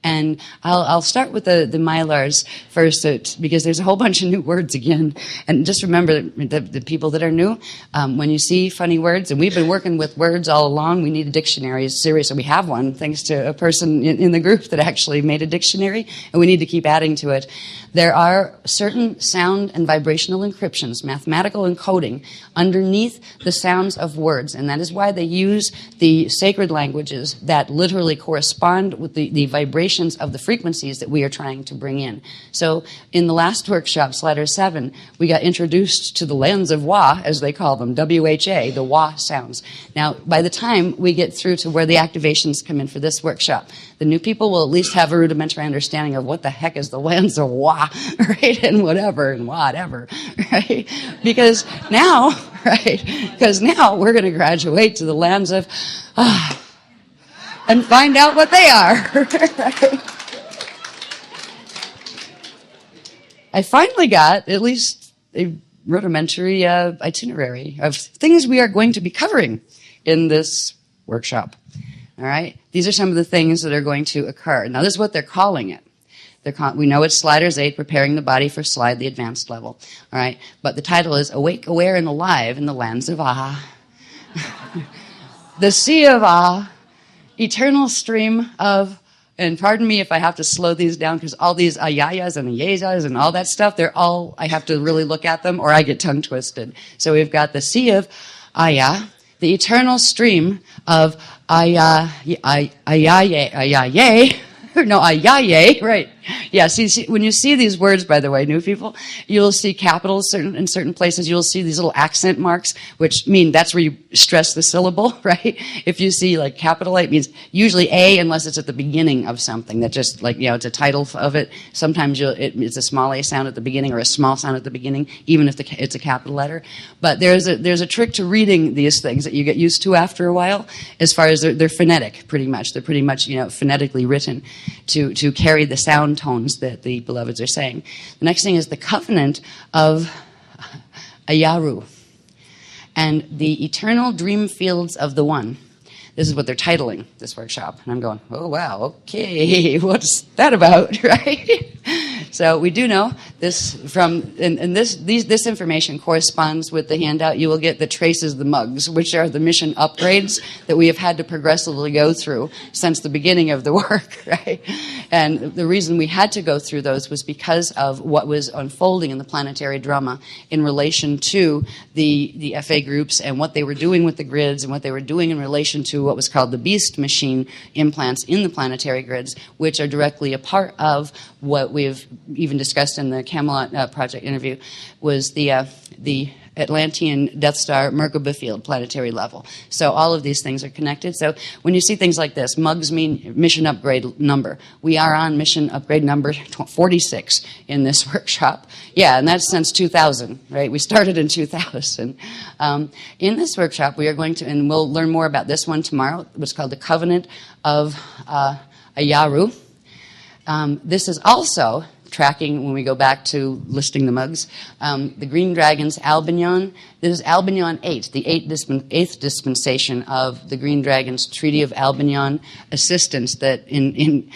And I'll start with the Mylars first, because there's a whole bunch of new words again. And just remember, the people that are new, when you see funny words, and we've been working with words all along, we need a dictionary. Seriously, we have one, thanks to a person in the group that actually made a dictionary, and we need to keep adding to it. There are certain sound and vibrational encryptions, mathematical encoding, underneath the sounds of words, and that is why they use the sacred languages that literally correspond with the vibrations of the frequencies that we are trying to bring in. So in the last workshop, Slider 7, we got introduced to the lands of Wa, as they call them, W-H-A, the Wa sounds. Now, by the time we get through to where the activations come in for this workshop, the new people will at least have a rudimentary understanding of what the heck is the lands of Wa, right, and whatever, right? Because now, we're going to graduate to the lands of and find out what they are. Right? I finally got at least a rudimentary itinerary of things we are going to be covering in this workshop. All right? These are some of the things that are going to occur. Now, this is what they're calling it. We know it's Sliders 8, Preparing the Body for Slide, the Advanced Level. All right? But the title is Awake, Aware, and Alive in the Lands of Ah. The Sea of Ah, eternal stream of, and pardon me if I have to slow these down, because all these ayayas and ayezas and all that stuff, they're all, I have to really look at them or I get tongue twisted. So we've got the Sea of Aya, the eternal stream of ayaye, no, ayaye, right. Yeah, see, when you see these words, by the way, new people, you'll see capitals in certain places. You'll see these little accent marks, which mean that's where you stress the syllable, right? If you see like capital A, it means usually A, unless it's at the beginning of something that just like, it's a title of it. Sometimes it's a small A sound at the beginning or a small sound at the beginning, even if it's a capital letter. But there's a trick to reading these things that you get used to after a while, as far as they're phonetic, pretty much. They're pretty much, phonetically written to carry the sound tones that the beloveds are saying. The next thing is the covenant of Ayaru and the eternal dream fields of the One. This is what they're titling this workshop. And I'm going, oh, wow, okay, what's that about, right? So we do know this from, and this information corresponds with the handout. You will get the traces, the mugs, which are the mission upgrades that we have had to progressively go through since the beginning of the work, right? And the reason we had to go through those was because of what was unfolding in the planetary drama in relation to the FA groups and what they were doing with the grids and what they were doing in relation to what was called the beast machine implants in the planetary grids, which are directly a part of what we've even discussed in the Camelot project interview, was the Atlantean Death Star Merkaba field planetary level. So all of these things are connected. So when you see things like this, mugs mean mission upgrade number. We are on mission upgrade number 46 in this workshop. Yeah, and that's since 2000, right? We started in 2000. In this workshop, we are going to, and we'll learn more about this one tomorrow, what's called the Covenant of Ayaru. This is also tracking, when we go back to listing the mugs, the Green Dragon's Albignon. This is Albignon 8, the eighth dispensation of the Green Dragon's Treaty of Albignon assistance, that in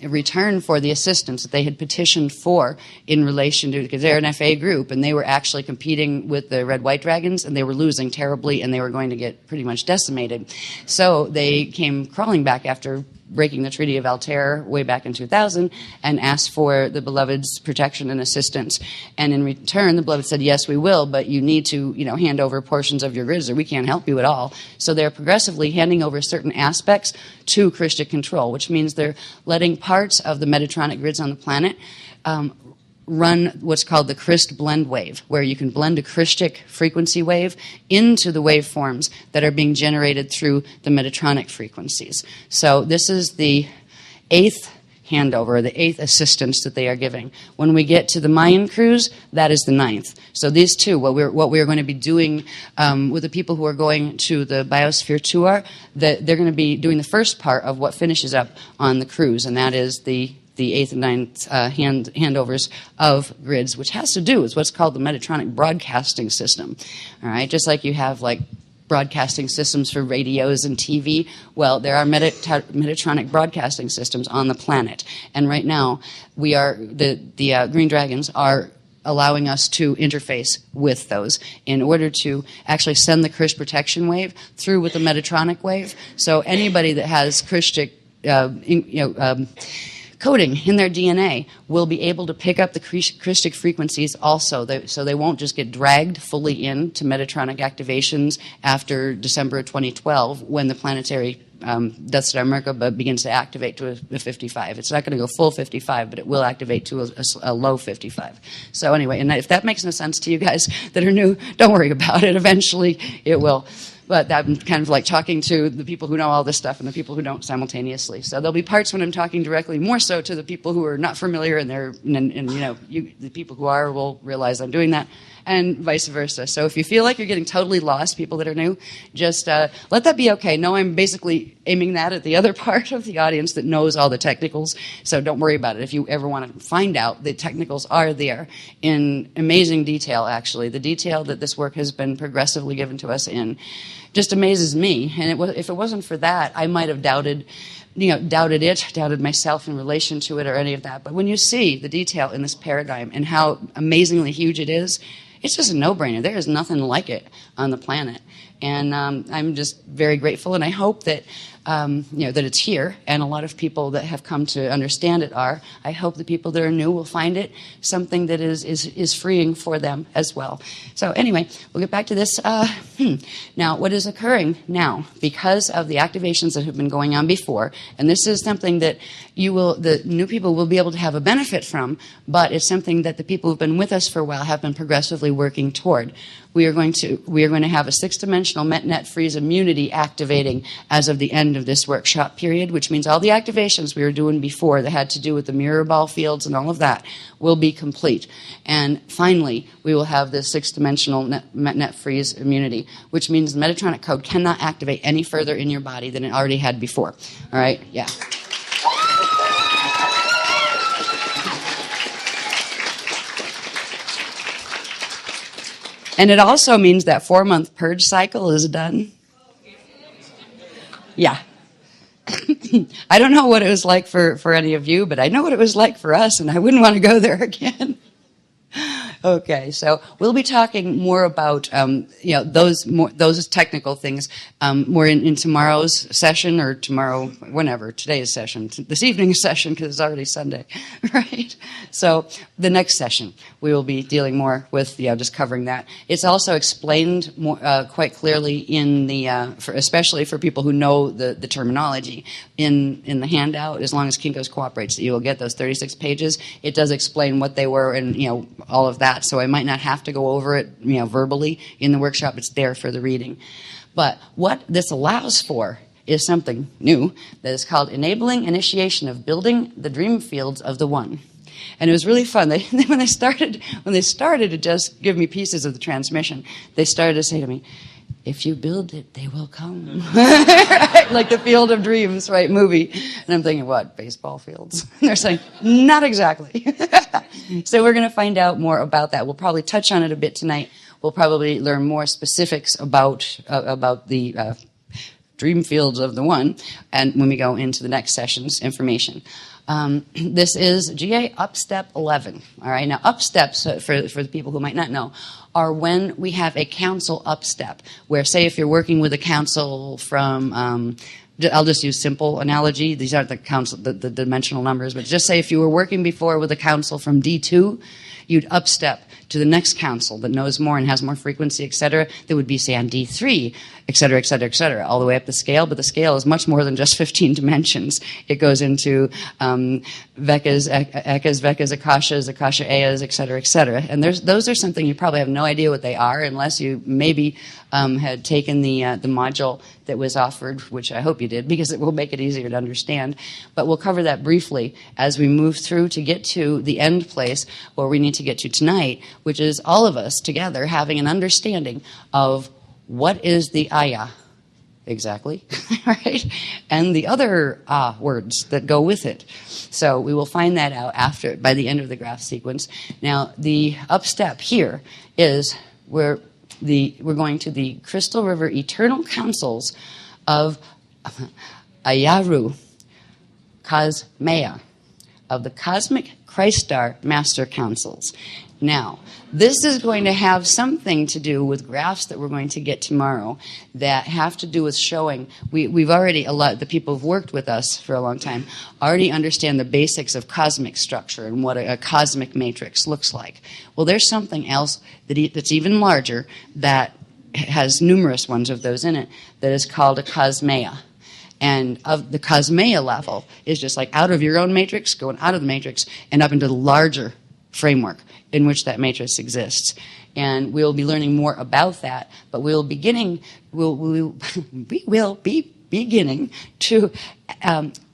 return for the assistance that they had petitioned for in relation to, because they're an FA group, and they were actually competing with the Red-White Dragons, and they were losing terribly, and they were going to get pretty much decimated. So they came crawling back after breaking the Treaty of Altair way back in 2000 and asked for the beloved's protection and assistance. And in return, the beloved said, yes, we will, but you need to, hand over portions of your grids or we can't help you at all. So they're progressively handing over certain aspects to Christic control, which means they're letting parts of the Metatronic grids on the planet run what's called the Christ blend wave, where you can blend a Christic frequency wave into the waveforms that are being generated through the Metatronic frequencies. So this is the eighth handover, the eighth assistance that they are giving. When we get to the Mayan cruise, that is the ninth. So these two, what we're going to be doing with the people who are going to the Biosphere tour, they're going to be doing the first part of what finishes up on the cruise, and that is the eighth and ninth handovers of grids, which has to do with what's called the Metatronic broadcasting system. All right, just like you have like broadcasting systems for radios and TV. Well, there are Metatronic broadcasting systems on the planet. And right now, the Green Dragons are allowing us to interface with those in order to actually send the Krish protection wave through with the Metatronic wave. So anybody that has Krishtic, coding in their DNA will be able to pick up the Christic frequencies also, so they won't just get dragged fully into Metatronic activations after December of 2012 when the planetary Death Star Merkaba begins to activate to a 55. It's not going to go full 55, but it will activate to a low 55. So anyway, and if that makes no sense to you guys that are new, don't worry about it. Eventually it will. But I'm kind of like talking to the people who know all this stuff and the people who don't simultaneously. So there'll be parts when I'm talking directly more so to the people who are not familiar, and the people who are will realize I'm doing that, and vice versa. So if you feel like you're getting totally lost, people that are new, just let that be okay. Know I'm basically aiming that at the other part of the audience that knows all the technicals. So don't worry about it. If you ever want to find out, the technicals are there in amazing detail, actually. The detail that this work has been progressively given to us in just amazes me. And if it wasn't for that, I might have doubted myself in relation to it or any of that. But when you see the detail in this paradigm and how amazingly huge it is, it's just a no-brainer. There is nothing like it on the planet. And I'm just very grateful, and I hope that that it's here, and a lot of people that have come to understand it are. I hope the people that are new will find it something that is freeing for them as well. So anyway, we'll get back to this. Now, what is occurring now, because of the activations that have been going on before, and this is something that the new people will be able to have a benefit from, but it's something that the people who've been with us for a while have been progressively working toward. We are going to have a six-dimensional MetNet freeze immunity activating as of the end of this workshop period, which means all the activations we were doing before that had to do with the mirror ball fields and all of that will be complete. And finally, we will have this six-dimensional MetNet freeze immunity, which means the Metatronic code cannot activate any further in your body than it already had before. All right? Yeah. And it also means that 4-month purge cycle is done. Yeah. I don't know what it was like for any of you, but I know what it was like for us, and I wouldn't want to go there again. Okay, so we'll be talking more about those technical things more in tomorrow's session, or today's session, this evening's session, because it's already Sunday, right? So the next session we will be dealing more with just covering that. It's also explained more quite clearly in the especially for people who know the terminology in the handout. As long as Kinko's cooperates, that you will get those 36 pages. It does explain what they were and all of that. So I might not have to go over it, verbally in the workshop. It's there for the reading. But what this allows for is something new that is called enabling initiation of building the dream fields of the One. And it was really fun. When they started to just give me pieces of the transmission, they started to say to me, "If you build it, they will come." Right? Like the Field of Dreams, right, movie. And I'm thinking, what, baseball fields? And they're saying, not exactly. So we're going to find out more about that. We'll probably touch on it a bit tonight. We'll probably learn more specifics about the dream fields of the One, and when we go into the next session's information. This is GA Upstep 11. All right, now upsteps, for the people who might not know, are when we have a council upstep, where, say, if you're working with a council from, I'll just use simple analogy. These aren't the dimensional numbers, but just say if you were working before with a council from D2, you'd upstep to the next council that knows more and has more frequency, et cetera, that would be, say, on D3, et cetera, et cetera, et cetera, all the way up the scale. But the scale is much more than just 15 dimensions. It goes into Vekas, Ekas, Vekas, Akashas, Akasha Ayas, et cetera, et cetera. And those are something you probably have no idea what they are unless you maybe had taken the module that was offered, which I hope you did, because it will make it easier to understand. But we'll cover that briefly as we move through to get to the end place where we need to get to tonight, which is all of us together having an understanding of what is the Aya exactly, right? And the other words that go with it. So we will find that out by the end of the graph sequence. Now, the upstep here is where we're going to the Crystal River Eternal Councils of Ayaru Cosmea, of the Cosmic Christ Star Master Councils. Now, this is going to have something to do with graphs that we're going to get tomorrow that have to do with showing, we've already, the people who've worked with us for a long time, already understand the basics of cosmic structure and what a cosmic matrix looks like. Well, there's something else that's even larger that has numerous ones of those in it that is called a cosmea. And of the cosmea level is just like out of your own matrix, going out of the matrix, and up into the larger framework in which that matrix exists. And we'll be learning more about that, but we will be beginning to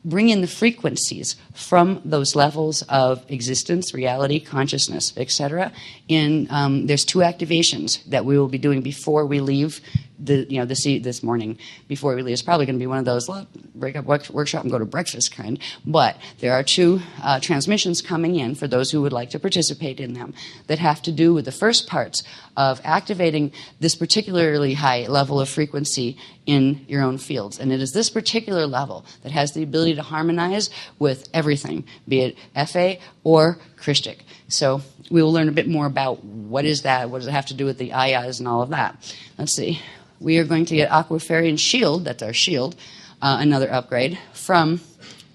bring in the frequencies from those levels of existence, reality, consciousness, etc. There's 2 activations that we will be doing before we leave this morning. Before we leave, it's probably going to be one of those break up workshop and go to breakfast kind. But there are 2 transmissions coming in for those who would like to participate in them that have to do with the first parts of activating this particularly high level of frequency in your own fields. And it is this particular level that has the ability to harmonize with everything, be it FA or Christic. So we will learn a bit more about what is that, what does it have to do with the ayahs and all of that. Let's see. We are going to get Aquafarian Shield, that's our shield, another upgrade from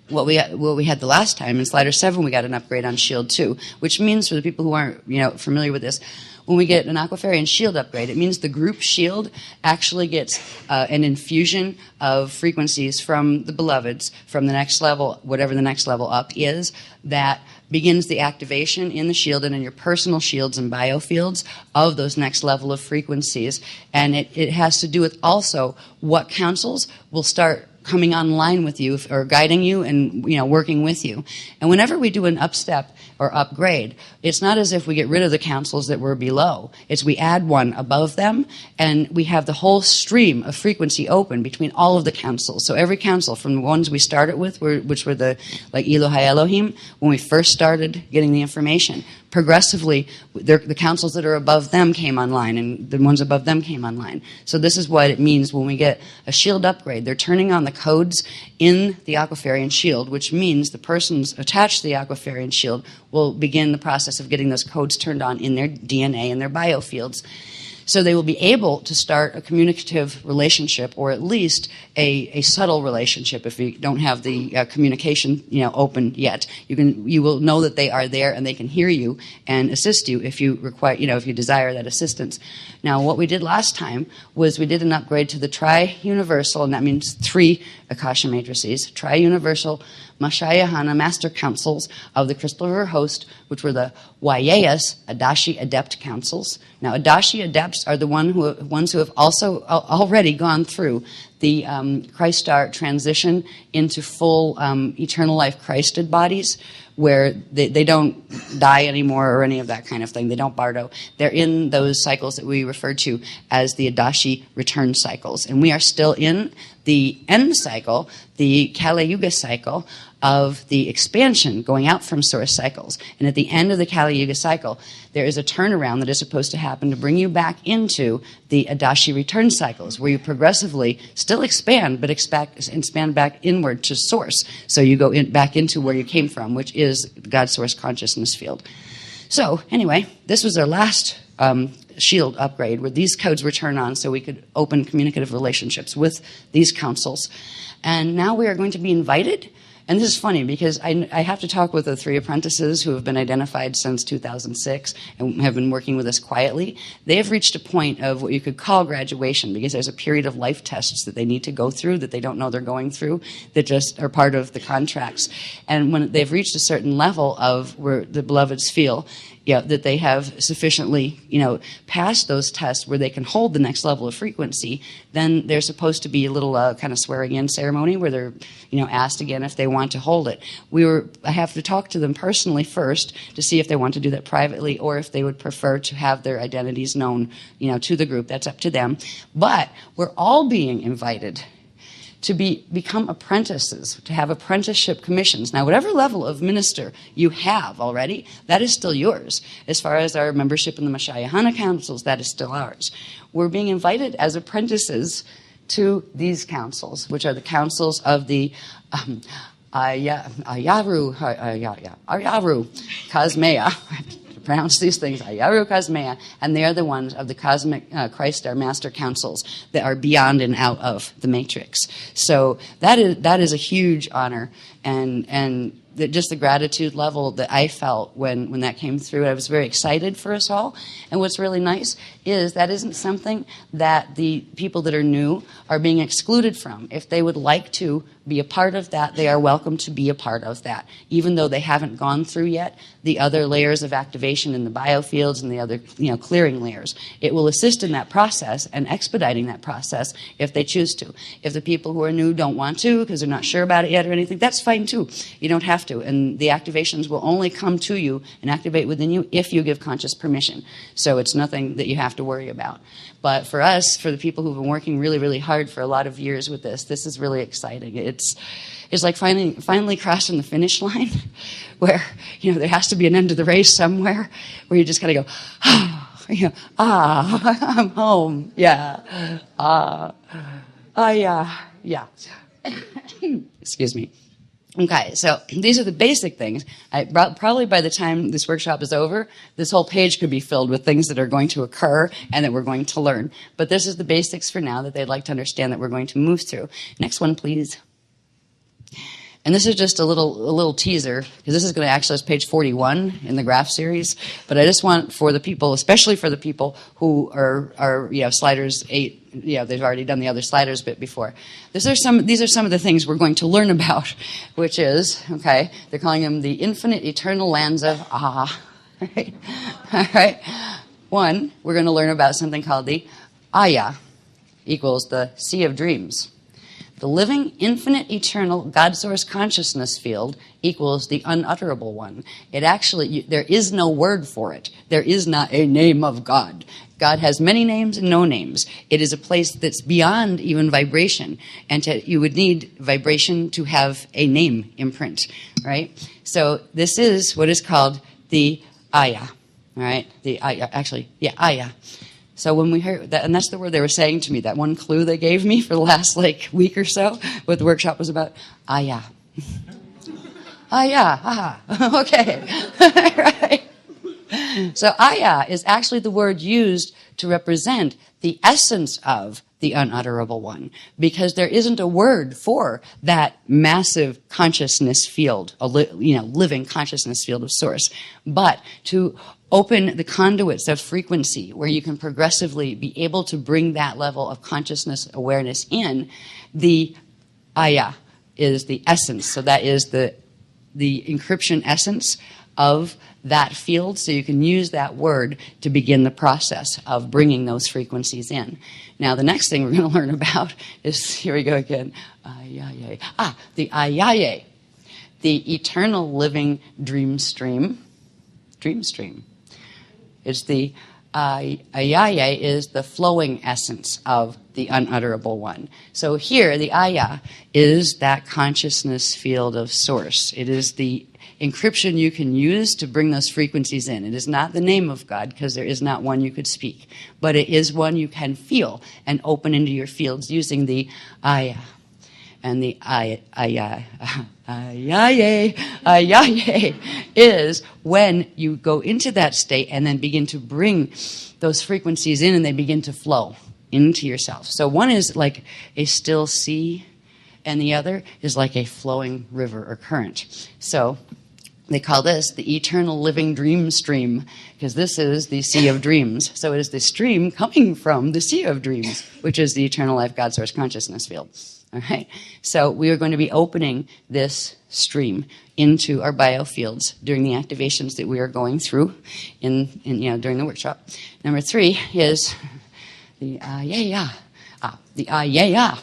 what we had the last time. In Slider 7, we got an upgrade on Shield 2, which means for the people who aren't familiar with this, when we get an Aquafarian Shield upgrade, it means the group shield actually gets an infusion of frequencies from the beloveds, from the next level, whatever the next level up is, that begins the activation in the shield and in your personal shields and biofields of those next level of frequencies. And it has to do with also what councils will start coming online with you or guiding you and working with you. And whenever we do an upstep or upgrade, it's not as if we get rid of the councils that were below. It's we add one above them, and we have the whole stream of frequency open between all of the councils. So every council, from the ones we started with, which were the like Elohai Elohim, when we first started getting the information, progressively the councils that are above them came online, and the ones above them came online. So this is what it means when we get a shield upgrade. They're turning on the codes in the Aquafarian Shield, which means the persons attached to the Aquafarian Shield will begin the process of getting those codes turned on in their DNA and their biofields. So they will be able to start a communicative relationship, or at least a subtle relationship. If you don't have the communication, open yet, you will know that they are there and they can hear you and assist you if you require, if you desire that assistance. Now, what we did last time was we did an upgrade to the Tri-Universal, and that means 3 Akasha matrices, Tri-Universal Mashayahana Master Councils of the Crystal River Host, which were the Wayas Adashi Adept Councils. Now, Adashi Adepts are the ones who have also already gone through the Christ Star transition into full eternal life Christed bodies, where they don't die anymore or any of that kind of thing. They don't bardo. They're in those cycles that we refer to as the Adashi return cycles. And we are still in the end cycle, the Kali Yuga cycle of the expansion going out from source cycles. And at the end of the Kali Yuga cycle, there is a turnaround that is supposed to happen to bring you back into the Adashi return cycles, where you progressively still expand, but expand back inward to source. So you go back into where you came from, which is God's source consciousness field. So anyway, this was our last shield upgrade, where these codes were turned on so we could open communicative relationships with these councils. And now we are going to be invited. And this is funny because I have to talk with the 3 apprentices who have been identified since 2006 and have been working with us quietly. They have reached a point of what you could call graduation, because there's a period of life tests that they need to go through that they don't know they're going through, that just are part of the contracts. And when they've reached a certain level of where the beloveds feel that they have sufficiently, passed those tests where they can hold the next level of frequency, then there's supposed to be a little kind of swearing in ceremony where they're, asked again if they want to hold it. I have to talk to them personally first to see if they want to do that privately, or if they would prefer to have their identities known, to the group. That's up to them. But we're all being invited to become apprentices, to have apprenticeship commissions. Now, whatever level of minister you have already, that is still yours. As far as our membership in the Mashayahana councils, that is still ours. We're being invited as apprentices to these councils, which are the councils of the Ayaru Cosmea. Pronounce these things, Ayaru Cosmea, and they are the ones of the cosmic Christ our Master councils that are beyond and out of the matrix. So that is a huge honor, and just the gratitude level that I felt when that came through. I was very excited for us all. And what's really nice is that isn't something that the people that are new are being excluded from. If they would like to be a part of that, they are welcome to be a part of that, even though they haven't gone through yet the other layers of activation in the biofields and the other clearing layers. It will assist in that process and expediting that process if they choose to. If the people who are new don't want to because they're not sure about it yet or anything, that's fine too. You don't have to. And the activations will only come to you and activate within you if you give conscious permission. So it's nothing that you have to worry about. But for us, for the people who've been working really, really hard for a lot of years with this is really exciting. It's like finally crossing the finish line where, there has to be an end to the race somewhere where you just kind of go, I'm home. Yeah. Yeah. Excuse me. Okay, so these are the basic things. Probably by the time this workshop is over, this whole page could be filled with things that are going to occur and that we're going to learn. But this is the basics for now that they'd like to understand that we're going to move through. Next one, please. And this is just a little teaser, because this is going to actually is page 41 in the graph series. But I just want for the people, especially for the people who are sliders 8, they've already done the other sliders bit before. These are some of the things we're going to learn about, which is, they're calling them the infinite eternal lands of Ah. Right? All right. One, we're going to learn about something called the Aya equals the Sea of Dreams. The living, infinite, eternal, God source consciousness field equals the unutterable one. It actually, there is no word for it. There is not a name of God. God has many names and no names. It is a place that's beyond even vibration. And you would need vibration to have a name imprint, right? So this is what is called the Aya, all right? The Aya, Aya. So when we heard that, and that's the word they were saying to me, that one clue they gave me for the last week or so, what the workshop was about, Aya. Aya, aha, okay, right. So Aya is actually the word used to represent the essence of the unutterable one, because there isn't a word for that massive consciousness field, living consciousness field of source. But to open the conduits of frequency where you can progressively be able to bring that level of consciousness awareness in, the Aya is the essence. So that is the encryption essence of that field, so you can use that word to begin the process of bringing those frequencies in. Now, the next thing we're going to learn about is, here we go again, Ayaye. The Ayaye, the eternal living dream stream. It's the Ayaye is the flowing essence of the unutterable one. So here, the Aya is that consciousness field of source. It is the encryption you can use to bring those frequencies in. It is not the name of God, because there is not one you could speak, but it is one you can feel and open into your fields using the Aya. And the Ayaye is when you go into that state and then begin to bring those frequencies in, and they begin to flow into yourself. So one is like a still sea, and the other is like a flowing river or current. So they call this the eternal living dream stream, because this is the sea of dreams. So it is the stream coming from the sea of dreams, which is the eternal life God source consciousness field. All right. So we are going to be opening this stream into our biofields during the activations that we are going through during the workshop. Number 3 is the Ayaya. The Ayaya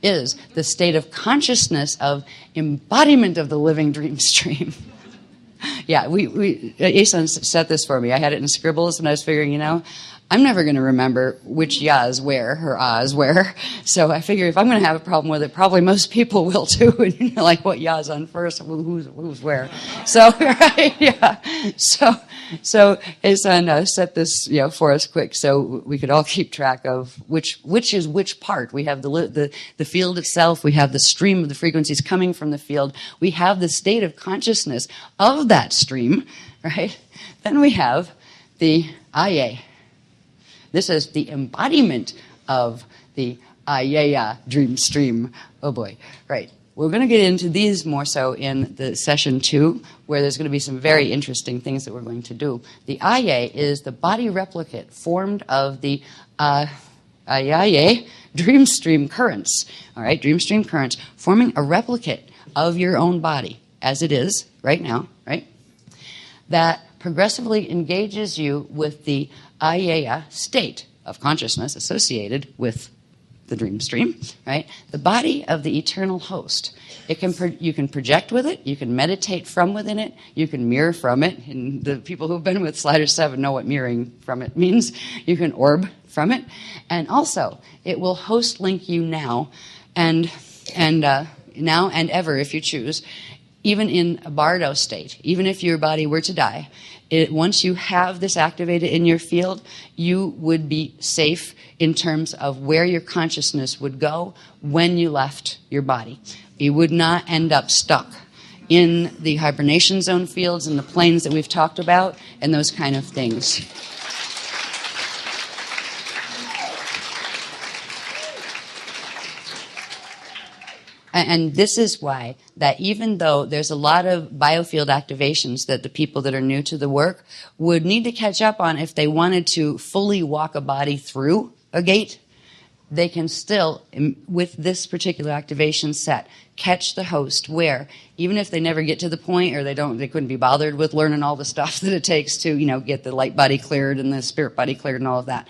is the state of consciousness of embodiment of the living dream stream. Yeah, Asan set this for me. I had it in scribbles when I was figuring, I'm never going to remember which ya is where, or ah is where. So I figure if I'm going to have a problem with it, probably most people will too. And you know, like what ya is on first, who's where. So, right, yeah. So his son set this, for us quick, so we could all keep track of which is which part. We have the field itself. We have the stream of the frequencies coming from the field. We have the state of consciousness of that stream, right? Then we have the Aye. This is the embodiment of the Ayaya dream stream. Oh boy. Right. We're going to get into these more so in the session 2, where there's going to be some very interesting things that we're going to do. The Aye is the body replicate formed of the Ayaye dream stream currents. All right, dream stream currents forming a replicate of your own body as it is right now, right? That progressively engages you with the Ayaya state of consciousness associated with the dream stream, right? The body of the eternal host. You can project with it, you can meditate from within it, you can mirror from it, and the people who've been with Slider 7 know what mirroring from it means. You can orb from it, and also it will host link you now and ever if you choose, even in a bardo state, even if your body were to die. Once you have this activated in your field, you would be safe in terms of where your consciousness would go when you left your body. You would not end up stuck in the hibernation zone fields and the planes that we've talked about and those kind of things. And this is why that even though there's a lot of biofield activations that the people that are new to the work would need to catch up on if they wanted to fully walk a body through a gate, they can still, with this particular activation set, catch the host where, even if they never get to the point or they couldn't be bothered with learning all the stuff that it takes to, get the light body cleared and the spirit body cleared and all of that.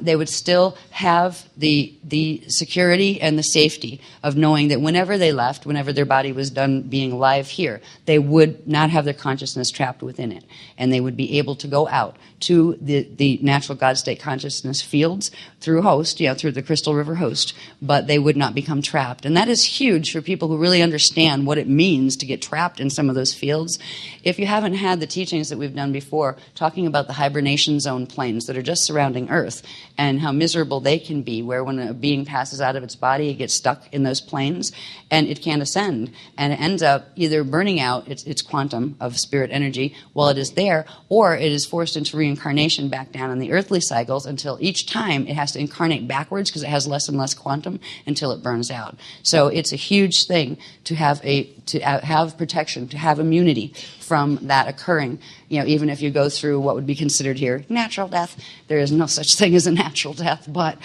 They would still have the security and the safety of knowing that whenever they left, whenever their body was done being alive here, they would not have their consciousness trapped within it. And they would be able to go out to the natural God state consciousness fields through host, through the Crystal River host, but they would not become trapped. And that is huge for people who really understand what it means to get trapped in some of those fields. If you haven't had the teachings that we've done before, talking about the hibernation zone planes that are just surrounding Earth, and how miserable they can be, where when a being passes out of its body, it gets stuck in those planes, and it can't ascend, and it ends up either burning out its quantum of spirit energy while it is there, or it is forced into reincarnation back down in the earthly cycles until each time it has to incarnate backwards because it has less and less quantum until it burns out. So it's a huge thing to have protection, to have immunity from that occurring. Even if you go through what would be considered here natural death, there is no such thing as a natural death. But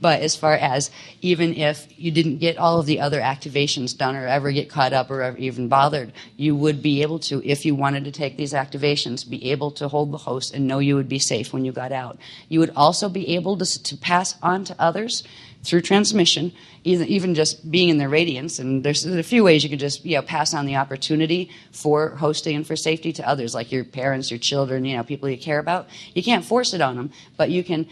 as far as even if you didn't get all of the other activations done or ever get caught up or ever even bothered, you would be able to, if you wanted to take these activations, be able to hold the host and know you would be safe when you got out. You would also be able to pass on to others through transmission, even just being in their radiance. And there's a few ways you could just pass on the opportunity for hosting and for safety to others, like your parents, your children, people you care about. You can't force it on them, but you can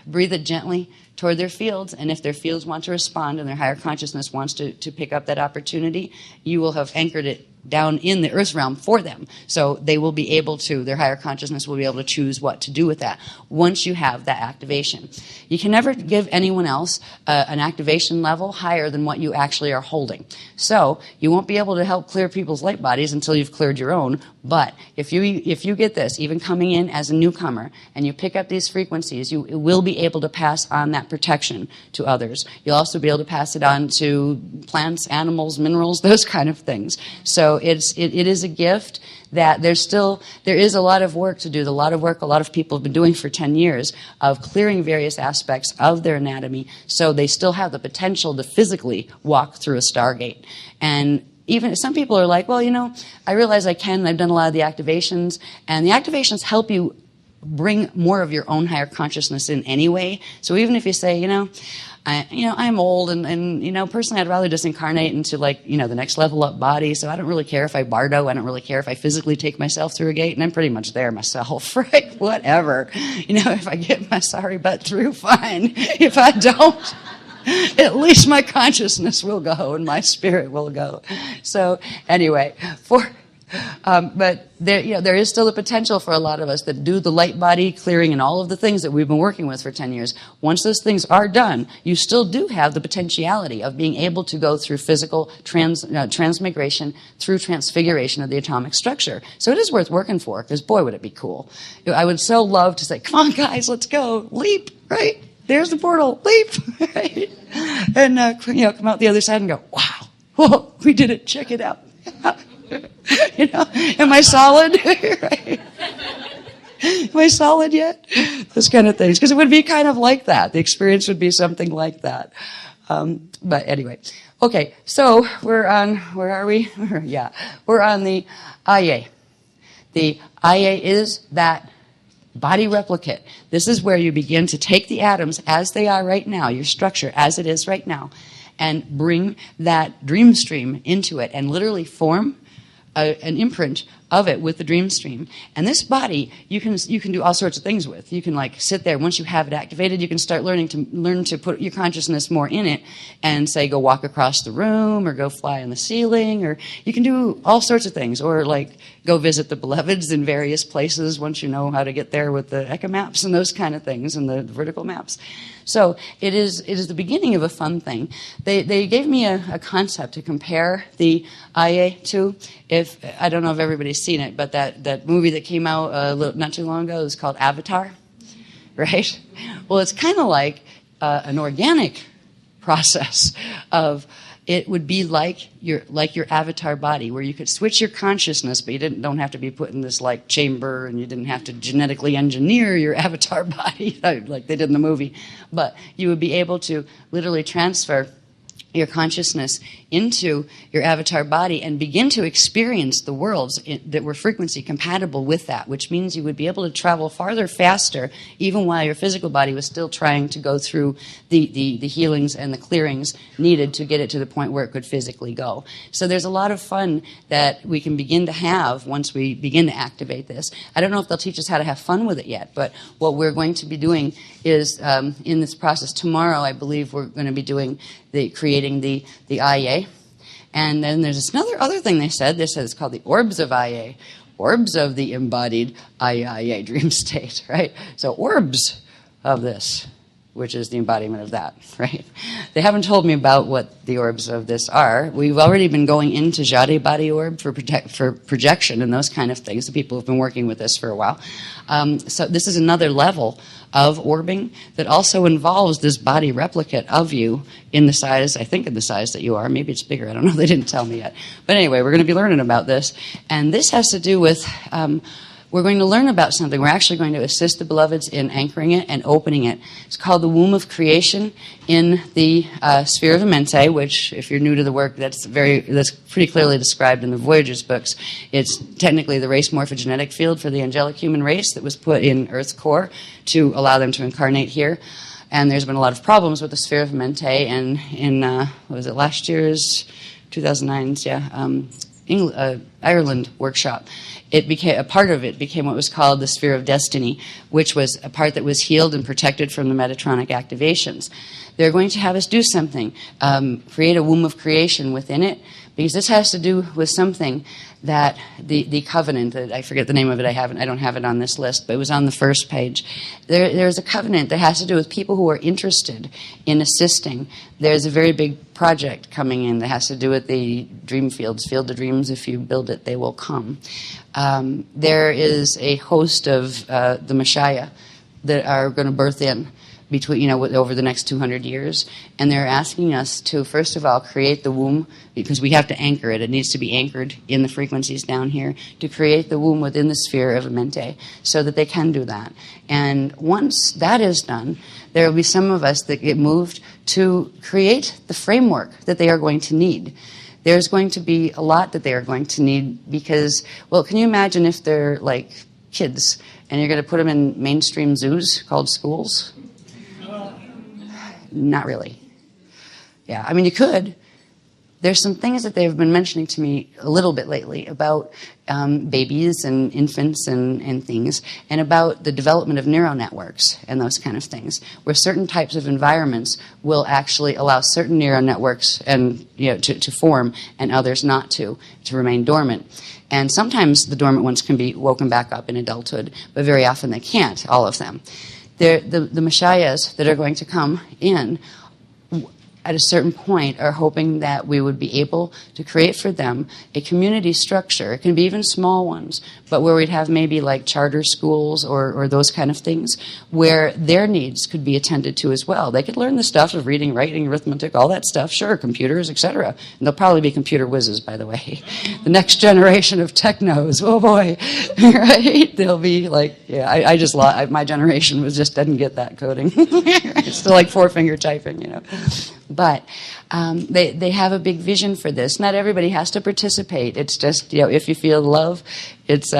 breathe it gently toward their fields, and if their fields want to respond and their higher consciousness wants to pick up that opportunity, you will have anchored it down in the earth realm for them. So they will be able to, their higher consciousness will be able to choose what to do with that once you have that activation. You can never give anyone else an activation level higher than what you actually are holding. So you won't be able to help clear people's light bodies until you've cleared your own. But if you get this, even coming in as a newcomer, and you pick up these frequencies, you will be able to pass on that protection to others. You'll also be able to pass it on to plants, animals, minerals, those kind of things. So it is a gift that there is a lot of work to do, a lot of people have been doing for 10 years of clearing various aspects of their anatomy so they still have the potential to physically walk through a stargate. And even some people are like, well, I realize I can, and I've done a lot of the activations, and the activations help you bring more of your own higher consciousness in anyway. So even if you say, I'm old and personally I'd rather just incarnate into the next level up body. So I don't really care if I bardo. I don't really care if I physically take myself through a gate, and I'm pretty much there myself, right? Whatever. If I get my sorry butt through, fine. If I don't, at least my consciousness will go and my spirit will go. So anyway, but there is still the potential for a lot of us that do the light body clearing and all of the things that we've been working with for 10 years. Once those things are done, you still do have the potentiality of being able to go through physical transmigration through transfiguration of the atomic structure. So it is worth working for, because boy, would it be cool. I would so love to say, come on guys, let's go, leap, right? There's the portal, leap, right? And come out the other side and go, wow, whoa, we did it, check it out. Am I solid? Right? Am I solid yet? Those kind of things. Because it would be kind of like that. The experience would be something like that. But anyway. Okay, so we're on, where are we? Yeah, we're on the IA. The IA is that body replicate. This is where you begin to take the atoms as they are right now, your structure as it is right now, and bring that dream stream into it and literally form an imprint of it with the dream stream. And this body, you can do all sorts of things with. You can sit there. Once you have it activated, you can start learn to put your consciousness more in it and say, go walk across the room or go fly on the ceiling, or you can do all sorts of things, or go visit the beloveds in various places once you know how to get there with the echo maps and those kind of things and the vertical maps. So it is the beginning of a fun thing. They gave me a concept to compare the IA to. If I don't know if everybody's seen it, but that movie that came out not too long ago is called Avatar, right? Well, it's kind of like an organic process of. It would be like your avatar body, where you could switch your consciousness, but you don't have to be put in this chamber, and you didn't have to genetically engineer your avatar body like they did in the movie. But you would be able to literally transfer your consciousness into your avatar body and begin to experience the worlds that were frequency compatible with that, which means you would be able to travel farther, faster, even while your physical body was still trying to go through the healings and the clearings needed to get it to the point where it could physically go. So there's a lot of fun that we can begin to have once we begin to activate this. I don't know if they'll teach us how to have fun with it yet, but what we're going to be doing is in this process tomorrow, I believe we're going to be doing creating the IA. And then there's this other thing they said. They said it's called the orbs of IA. Orbs of the embodied IA dream state, right? So orbs of this, which is the embodiment of that, right? They haven't told me about what the orbs of this are. We've already been going into Jade body orb for projection and those kind of things. The people have been working with this for a while. So this is another level of orbing that also involves this body replicate of you in the size, I think in the size that you are. Maybe it's bigger. I don't know. They didn't tell me yet. But anyway, we're going to be learning about this. And this has to do with we're going to learn about something. We're actually going to assist the beloveds in anchoring it and opening it. It's called the womb of creation in the sphere of Amente, which, if you're new to the work, that's pretty clearly described in the Voyagers books. It's technically the race morphogenetic field for the angelic human race that was put in Earth's core to allow them to incarnate here. And there's been a lot of problems with the sphere of Mente, and in what was it, last year's 2009's Ireland workshop. A part of it became what was called the sphere of destiny, which was a part that was healed and protected from the Metatronic activations. They're going to have us do something, create a womb of creation within it, because this has to do with something that the covenant, I forget the name of it, I don't have it on this list, but it was on the first page. There's a covenant that has to do with people who are interested in assisting. There's a very big project coming in that has to do with the dream fields, field of dreams. If you build it, they will come. There is a host of the Messiah that are going to birth in between, over the next 200 years. And they're asking us to, first of all, create the womb, because we have to anchor it. It needs to be anchored in the frequencies down here, to create the womb within the sphere of Mente, so that they can do that. And once that is done, there will be some of us that get moved to create the framework that they are going to need. There's going to be a lot that they are going to need because, well, can you imagine if they're like kids and you're going to put them in mainstream zoos called schools? not really. Yeah, I mean, you could. There's some things that they've been mentioning to me a little bit lately about babies and infants and things, and about the development of neural networks and those kind of things, where certain types of environments will actually allow certain neural networks and to form, and others not to remain dormant. And sometimes the dormant ones can be woken back up in adulthood, but very often they can't, all of them. The Messiahs that are going to come in at a certain point are hoping that we would be able to create for them a community structure. It can be even small ones, but where we'd have maybe like charter schools or those kind of things where their needs could be attended to as well. They could learn the stuff of reading, writing, arithmetic, all that stuff, sure, computers, etc. And they'll probably be computer whizzes, by the way. The next generation of technos, oh boy, right? They'll be like, yeah, my generation didn't get that coding. It's still like four-finger typing, But they have a big vision for this. Not everybody has to participate. It's just, if you feel love, it's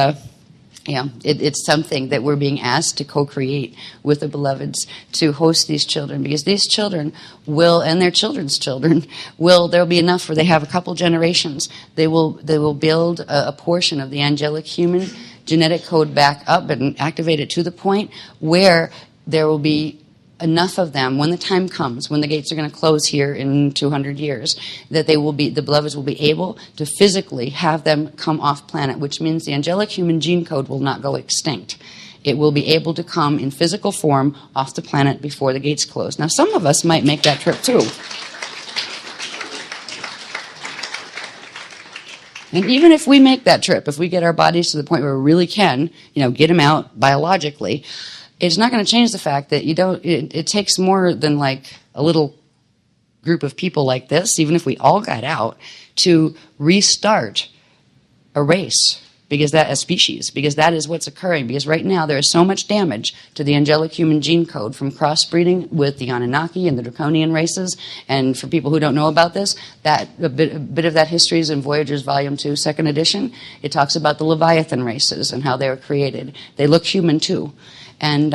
something that we're being asked to co-create with the beloveds to host these children, because these children will, and their children's children will, there'll be enough where they have a couple generations. They will build a portion of the angelic human genetic code back up and activate it to the point where there will be enough of them when the time comes, when the gates are going to close here in 200 years, that the beloveds will be able to physically have them come off planet, which means the angelic human gene code will not go extinct. It will be able to come in physical form off the planet before the gates close. Now, some of us might make that trip too. And even if we make that trip, if we get our bodies to the point where we really can, get them out biologically, it's not going to change the fact that it takes more than like a little group of people like this, even if we all got out, to restart a race, because that is what's occurring. Because right now there is so much damage to the angelic human gene code from crossbreeding with the Anunnaki and the Draconian races. And for people who don't know about this, a bit of that history is in Voyagers Volume 2, 2nd edition. It talks about the Leviathan races and how they were created. They look human too. And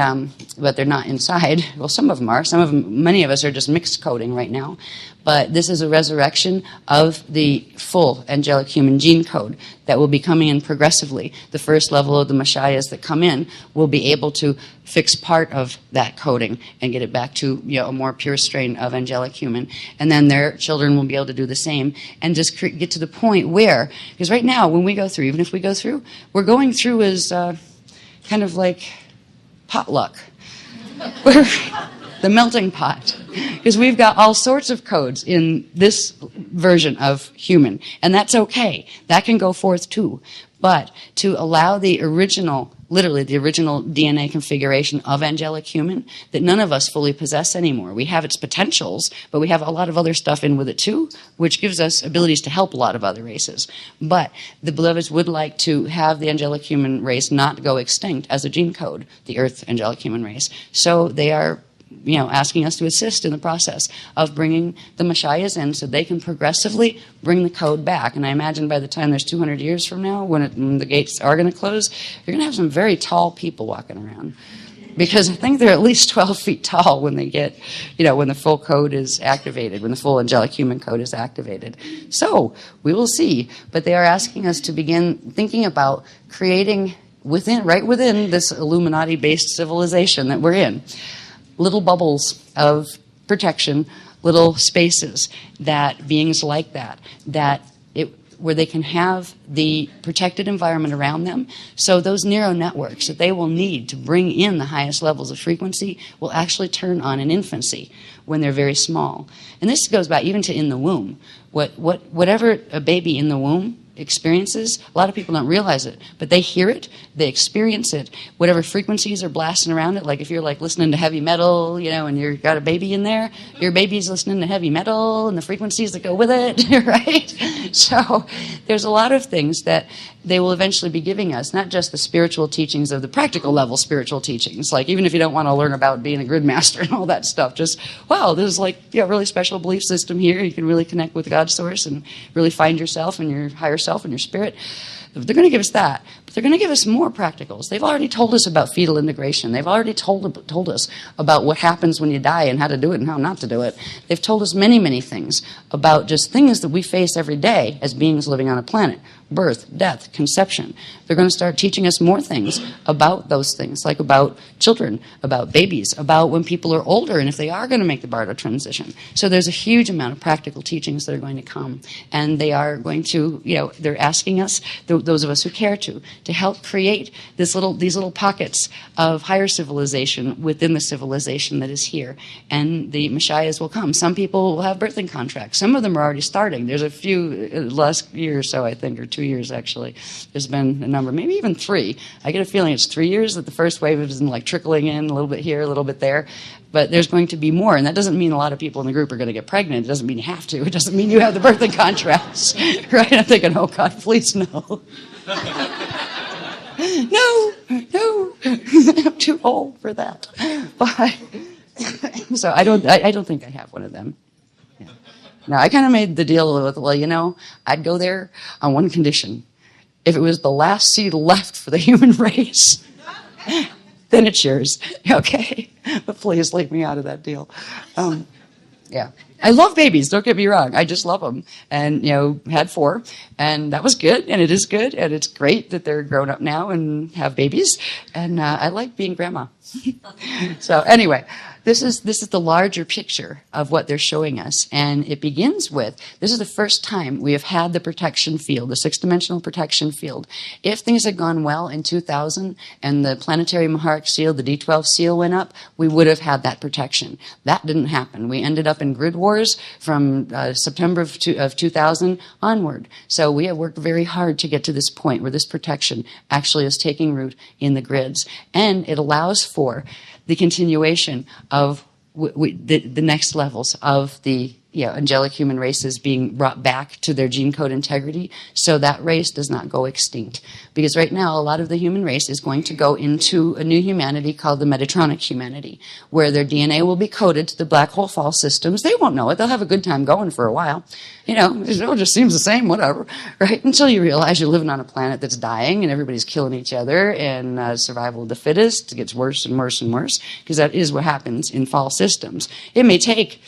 but they're not inside. Well, some of them are. Many of us are just mixed coding right now. But this is a resurrection of the full angelic human gene code that will be coming in progressively. The first level of the Messiahs that come in will be able to fix part of that coding and get it back to a more pure strain of angelic human. And then their children will be able to do the same and just get to the point where, because right now when we go through, even if we go through, we're going through as kind of like potluck. We're the melting pot, because we've got all sorts of codes in this version of human, and that's okay. That can go forth too. But to allow literally the original DNA configuration of angelic human that none of us fully possess anymore. We have its potentials, but we have a lot of other stuff in with it too, which gives us abilities to help a lot of other races. But the beloveds would like to have the angelic human race not go extinct as a gene code, the Earth angelic human race. So they are asking us to assist in the process of bringing the Messiahs in so they can progressively bring the code back. And I imagine by the time there's 200 years from now, when the gates are going to close, you're going to have some very tall people walking around. Because I think they're at least 12 feet tall when they get, when the full code is activated, when the full angelic human code is activated. So we will see. But they are asking us to begin thinking about creating right within this Illuminati-based civilization that we're in, little bubbles of protection, little spaces that beings like that where they can have the protected environment around them. So those neural networks that they will need to bring in the highest levels of frequency will actually turn on in infancy when they're very small. And this goes back even to in the womb. Whatever a baby in the womb experiences, a lot of people don't realize it, but they hear it, they experience it, whatever frequencies are blasting around it. Like if you're like listening to heavy metal, and you've got a baby in there, your baby's listening to heavy metal and the frequencies that go with it, right? So there's a lot of things that they will eventually be giving us, not just the spiritual teachings of the practical level spiritual teachings, like even if you don't want to learn about being a grid master and all that stuff, just, wow, there's like a really special belief system here. You can really connect with God's source and really find yourself and your higher self and your spirit. They're going to give us that. But they're going to give us more practicals. They've already told us about fetal integration. They've already told us about what happens when you die and how to do it and how not to do it. They've told us many, many things about just things that we face every day as beings living on a planet. Birth, death, conception. They're going to start teaching us more things about those things, like about children, about babies, about when people are older and if they are going to make the bardo transition. So there's a huge amount of practical teachings that are going to come. And they are going to, they're asking us, those of us who care to help create these little pockets of higher civilization within the civilization that is here. And the Messiahs will come. Some people will have birthing contracts. Some of them are already starting. There's a few, last year or so, I think, or 2 years actually, there's been a number, maybe even 3. I get a feeling it's 3 years that the first wave is like trickling in a little bit here, a little bit there. But there's going to be more, and that doesn't mean a lot of people in the group are going to get pregnant. It doesn't mean you have to. It doesn't mean you have the birthing contracts, right? I'm thinking, oh God, please no. No, I'm too old for that. But, so I don't think I have one of them. Yeah. Now, I kind of made the deal with, I'd go there on one condition. If it was the last seed left for the human race, then it's yours. Okay? But please leave me out of that deal. Yeah. I love babies, don't get me wrong. I just love them. And, had 4. And that was good, and it is good. And it's great that they're grown up now and have babies. And I like being grandma. So anyway, this is the larger picture of what they're showing us. And it begins with, this is the first time we have had the protection field, the 6-dimensional protection field. If things had gone well in 2000 and the planetary Maharic seal, the D12 seal went up, we would have had that protection. That didn't happen. We ended up in grid wars from September of 2000 onward. So we have worked very hard to get to this point where this protection actually is taking root in the grids. And it allows for the continuation of the next levels of the angelic human races being brought back to their gene code integrity so that race does not go extinct. Because right now, a lot of the human race is going to go into a new humanity called the Metatronic humanity, where their DNA will be coded to the black hole fall systems. They won't know it. They'll have a good time going for a while. It just seems the same, whatever, right? Until you realize you're living on a planet that's dying and everybody's killing each other and survival of the fittest. It gets worse and worse and worse because that is what happens in fall systems. It may take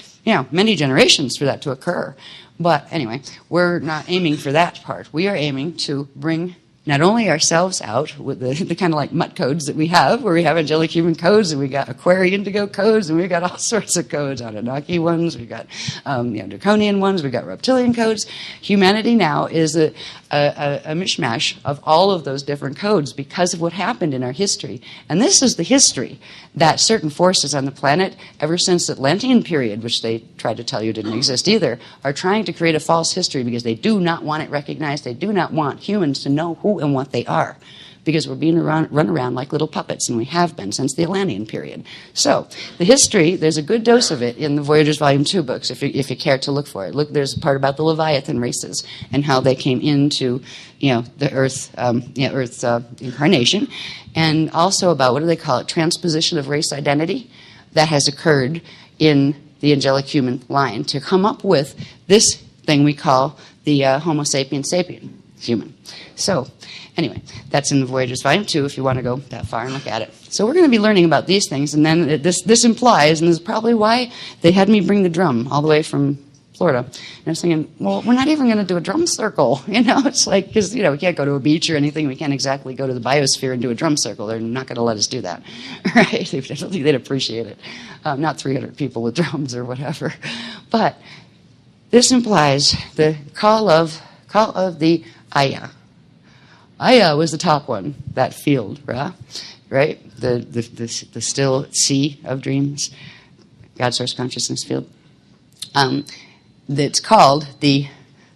many generations for that to occur. But anyway, we're not aiming for that part. We are aiming to bring not only ourselves out with the kind of like mutt codes that we have, where we have angelic human codes, and we got Aquarian to go codes, and we got all sorts of codes, Anunnaki ones, we got Draconian ones, we got reptilian codes. Humanity now is a mishmash of all of those different codes because of what happened in our history. And this is the history that certain forces on the planet, ever since the Atlantean period, which they tried to tell you didn't exist either, are trying to create a false history because they do not want it recognized. They do not want humans to know who and what they are, because we're being run around like little puppets, and we have been since the Atlantean period. So the history, there's a good dose of it in the Voyagers Volume 2 books, if you care to look for it. Look, there's a part about the Leviathan races and how they came into the Earth's incarnation, and also about, what do they call it, transposition of race identity that has occurred in the angelic human line to come up with this thing we call the Homo sapiens sapien human. So anyway, that's in the Voyagers Volume 2 if you want to go that far and look at it. So we're going to be learning about these things, and then this implies, and this is probably why they had me bring the drum all the way from Florida. And I was thinking, well, we're not even going to do a drum circle. It's like, because, we can't go to a beach or anything. We can't exactly go to the biosphere and do a drum circle. They're not going to let us do that, right? I don't think they'd appreciate it. Not 300 people with drums or whatever. But this implies the call of the Aya. Aya was the top one, that field, right? The still sea of dreams, God source consciousness field. That's called the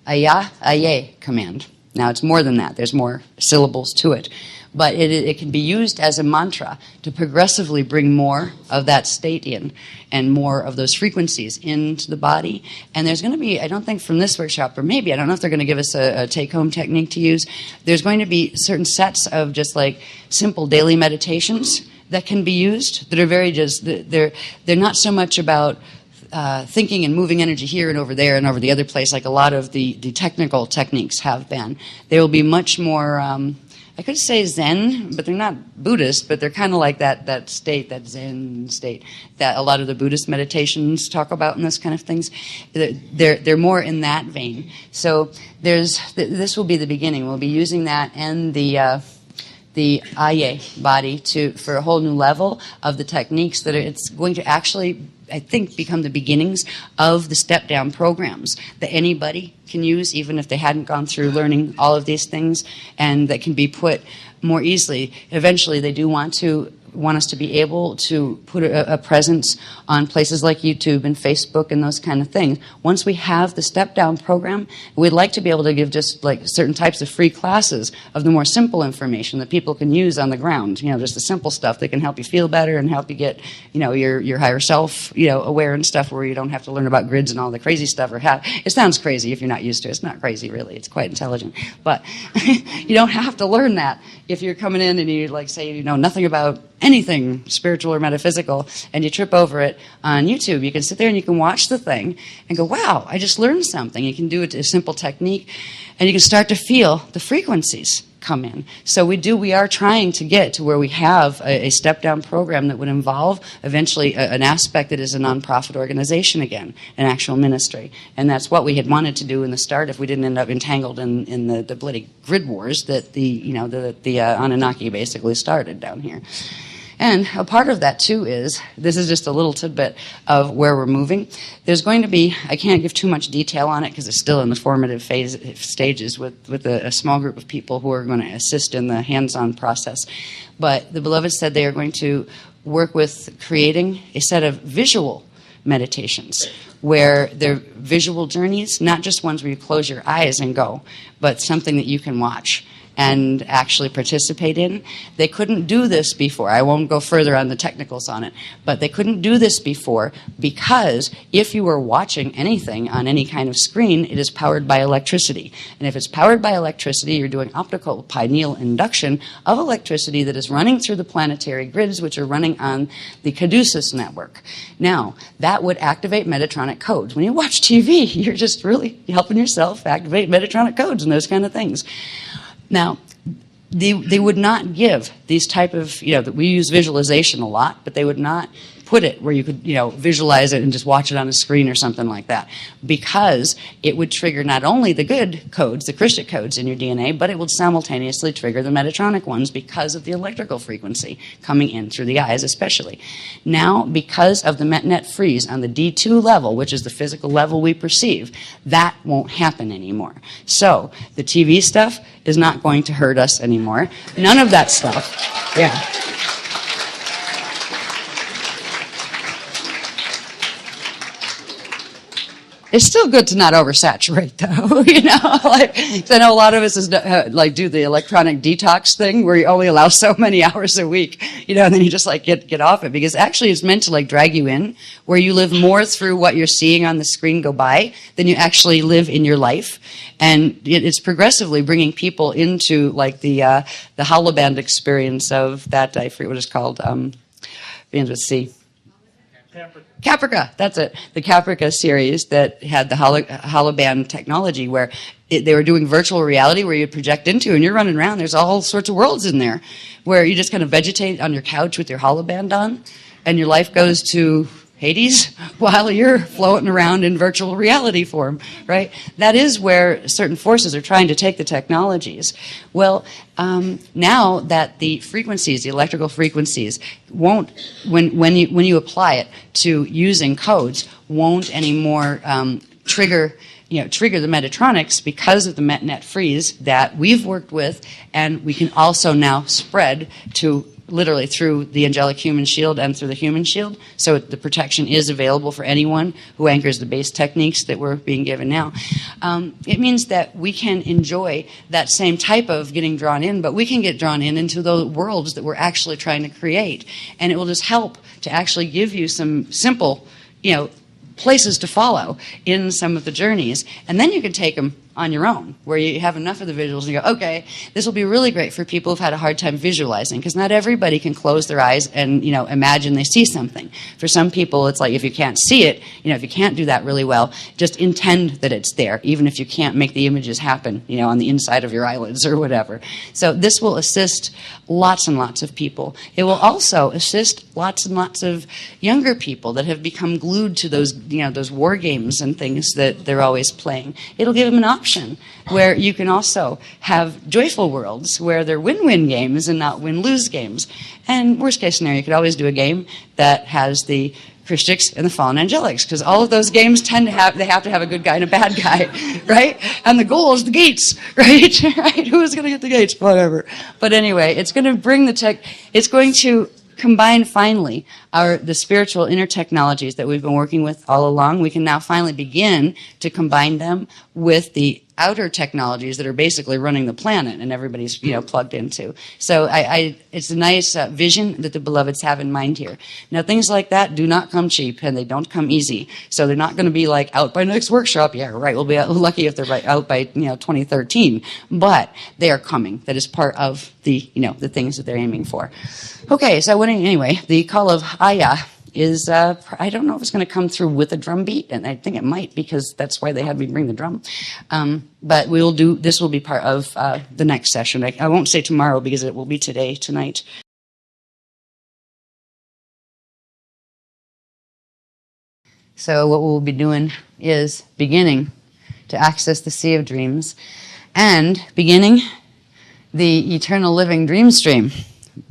Aya Aye command. Now it's more than that. There's more syllables to it. But it can be used as a mantra to progressively bring more of that state in and more of those frequencies into the body. And there's going to be, I don't think from this workshop, or maybe, I don't know if they're going to give us a take-home technique to use, there's going to be certain sets of just like simple daily meditations that can be used that are very they're not so much about thinking and moving energy here and over there and over the other place, like a lot of the technical techniques have been. They will be much more, I could say Zen, but they're not Buddhist, but they're kind of like that state, that Zen state, that a lot of the Buddhist meditations talk about and those kind of things. They're more in that vein. So this will be the beginning. We'll be using that and the Aye body for a whole new level of the techniques that it's going to actually, I think, become the beginnings of the step-down programs that anybody can use, even if they hadn't gone through learning all of these things, and that can be put more easily. Eventually, they do want us to be able to put a presence on places like YouTube and Facebook and those kind of things. Once we have the step-down program, we'd like to be able to give just like certain types of free classes of the more simple information that people can use on the ground. You know, just the simple stuff that can help you feel better and help you get, you know, your higher self, you know, aware and stuff, where you don't have to learn about grids and all the crazy stuff. It sounds crazy if you're not used to it. It's not crazy, really. It's quite intelligent. But you don't have to learn that if you're coming in and you like say you know nothing about anything spiritual or metaphysical, and you trip over it on YouTube. You can sit there and you can watch the thing and go, wow, I just learned something. You can do it a simple technique, and you can start to feel the frequencies come in. So we are trying to get to where we have a step-down program that would involve eventually an aspect that is a nonprofit organization again, an actual ministry. And that's what we had wanted to do in the start if we didn't end up entangled in the bloody grid wars that the Anunnaki basically started down here. And a part of that, too, is, this is just a little tidbit of where we're moving. There's going to be, I can't give too much detail on it because it's still in the formative stages with a small group of people who are going to assist in the hands-on process. But the Beloved said they are going to work with creating a set of visual meditations where they're visual journeys, not just ones where you close your eyes and go, but something that you can watch and actually participate in. They couldn't do this before. I won't go further on the technicals on it, but they couldn't do this before because if you were watching anything on any kind of screen, it is powered by electricity. And if it's powered by electricity, you're doing optical pineal induction of electricity that is running through the planetary grids, which are running on the Caduceus network. Now, that would activate Metatronic codes. When you watch TV, you're just really helping yourself activate Metatronic codes and those kind of things. Now, they would not give these type of, we use visualization a lot, but they would not put it where you could, visualize it and just watch it on a screen or something like that, because it would trigger not only the good codes, the Christic codes in your DNA, but it would simultaneously trigger the Metatronic ones because of the electrical frequency coming in through the eyes especially. Now, because of the MetNet freeze on the D2 level, which is the physical level we perceive, that won't happen anymore. So, the TV stuff is not going to hurt us anymore. None of that stuff. Yeah. It's still good to not oversaturate, though, I know a lot of us is do the electronic detox thing where you only allow so many hours a week, and then you just get off it, because actually it's meant to drag you in where you live more through what you're seeing on the screen go by than you actually live in your life. And it's progressively bringing people into the holoband experience of that, I forget what it's called, begins with C. Caprica, that's it. The Caprica series that had the holoband technology where they were doing virtual reality where you'd project into and you're running around. There's all sorts of worlds in there where you just kind of vegetate on your couch with your holoband on and your life goes to Hades while you're floating around in virtual reality form, right? That is where certain forces are trying to take the technologies. Well, now that the frequencies, the electrical frequencies, won't, when you apply it to using codes, won't anymore trigger the Metatronics because of the MetNet freeze that we've worked with, and we can also now spread to literally through the angelic human shield and through the human shield. So the protection is available for anyone who anchors the base techniques that we're being given now. It means that we can enjoy that same type of getting drawn in, but we can get drawn in into the worlds that we're actually trying to create. And it will just help to actually give you some simple, places to follow in some of the journeys. And then you can take them on your own, where you have enough of the visuals and you go, okay, this will be really great for people who've had a hard time visualizing, because not everybody can close their eyes and, imagine they see something. For some people, it's like if you can't see it, if you can't do that really well, just intend that it's there, even if you can't make the images happen, on the inside of your eyelids or whatever. So this will assist lots and lots of people. It will also assist lots and lots of younger people that have become glued to those, those war games and things that they're always playing. It'll give them an option where you can also have joyful worlds where they're win-win games and not win-lose games. And worst case scenario, you could always do a game that has the Christics and the fallen angelics, because all of those games tend to have to have a good guy and a bad guy, right? And the goal is the gates, right? Right? Who's going to get the gates? Whatever. But anyway, it's going to bring it's going to combine finally the spiritual inner technologies that we've been working with all along. We can now finally begin to combine them with the outer technologies that are basically running the planet and everybody's plugged into. So it's a nice vision that the beloveds have in mind here. Now things like that do not come cheap and they don't come easy. So they're not going to be like out by next workshop. Yeah, right. We'll be lucky if they're out by 2013. But they are coming. That is part of the the things that they're aiming for. Okay, so anyway, the call of Aya is, I don't know if it's going to come through with a drum beat, and I think it might, because that's why they had me bring the drum. But this will be part of the next session. I won't say tomorrow because it will be tonight. So what we'll be doing is beginning to access the Sea of Dreams and beginning the eternal living dream stream